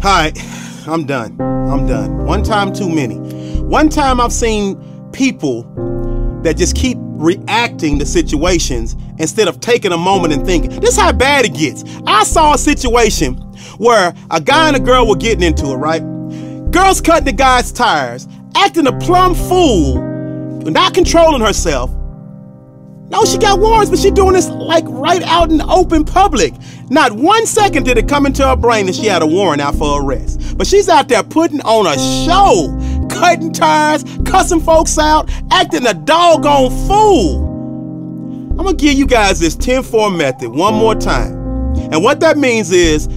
Alright, I'm done. One time too many. One time I've seen people that just keep reacting to situations instead of taking a moment and thinking. This is how bad it gets. I saw a situation where a guy and a girl were getting into it, right? Girl's cutting the guy's tires, acting a plumb fool, not controlling herself. No, she got warrants, but she doing this like right out in the open public. Not 1 second did it come into her brain that she had a warrant out for arrest. But she's out there putting on a show, cutting tires, cussing folks out, acting a doggone fool. I'm gonna give you guys this 10-4 method one more time. And what that means is,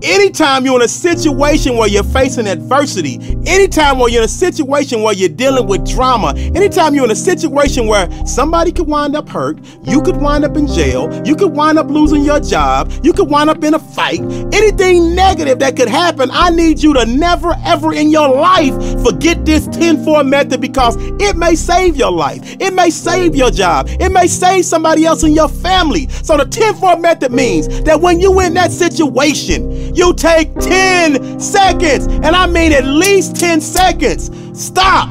anytime you're in a situation where you're facing adversity, anytime where you're in a situation where you're dealing with drama, anytime you're in a situation where somebody could wind up hurt, you could wind up in jail, you could wind up losing your job, you could wind up in a fight, anything negative that could happen, I need you to never ever in your life forget this 10-4 method, because it may save your life, it may save your job, it may save somebody else in your family. So the 10-4 method means that when you're in that situation, you take 10 seconds, and I mean at least 10 seconds. Stop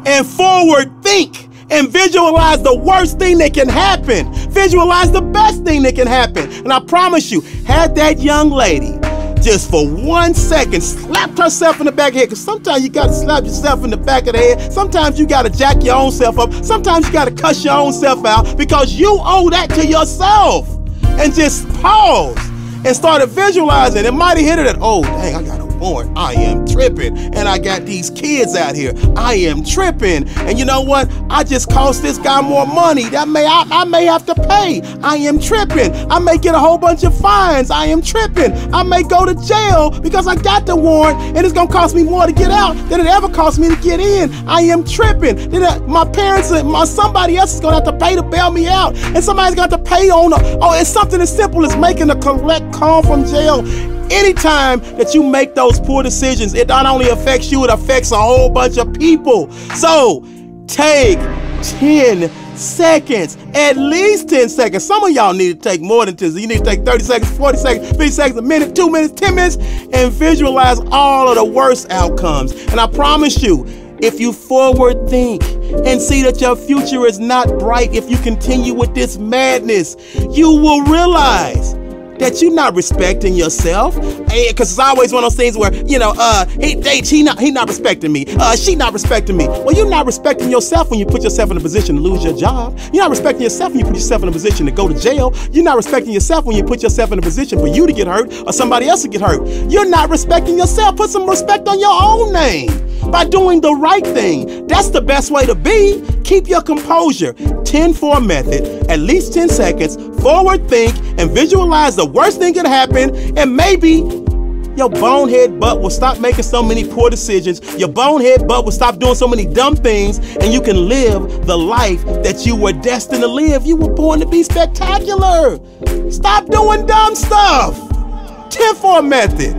and forward think and visualize the worst thing that can happen. Visualize the best thing that can happen. And I promise you, had that young lady just for 1 second slapped herself in the back of the head, because sometimes you gotta slap yourself in the back of the head, sometimes you gotta jack your own self up, sometimes you gotta cuss your own self out, because you owe that to yourself. And just pause and started visualizing. It might have hit her that, oh, dang, I got a warrant. I am tripping. And I got these kids out here. I am tripping. And you know what? I just cost this guy more money. I may have to pay. I am tripping. I may get a whole bunch of fines. I am tripping. I may go to jail because I got the warrant, and it's going to cost me more to get out than it ever cost me to get in. I am tripping. Then my parents and somebody else is going to have to pay to bail me out. And somebody's got to pay on it's something as simple as making a collect call from jail. Anytime that you make those poor decisions, it not only affects you, it affects a whole bunch of people. So take 10 seconds, at least 10 seconds. Some of y'all need to take more than 10. You need to take 30 seconds, 40 seconds, 50 seconds, a minute, 2 minutes, 10 minutes, and visualize all of the worst outcomes. And I promise you, if you forward think and see that your future is not bright, if you continue with this madness, you will realize that you're not respecting yourself. Because it's always one of those things where, he not respecting me. She not respecting me. Well, you're not respecting yourself when you put yourself in a position to lose your job. You're not respecting yourself when you put yourself in a position to go to jail. You're not respecting yourself when you put yourself in a position for you to get hurt or somebody else to get hurt. You're not respecting yourself. Put some respect on your own name by doing the right thing. That's the best way to be. Keep your composure. 10-4 method, at least 10 seconds, forward think and visualize the worst thing can happen, and maybe your bonehead butt will stop making so many poor decisions. Your bonehead butt will stop doing so many dumb things, and you can live the life that you were destined to live. You were born to be spectacular. Stop doing dumb stuff. 10-4 method.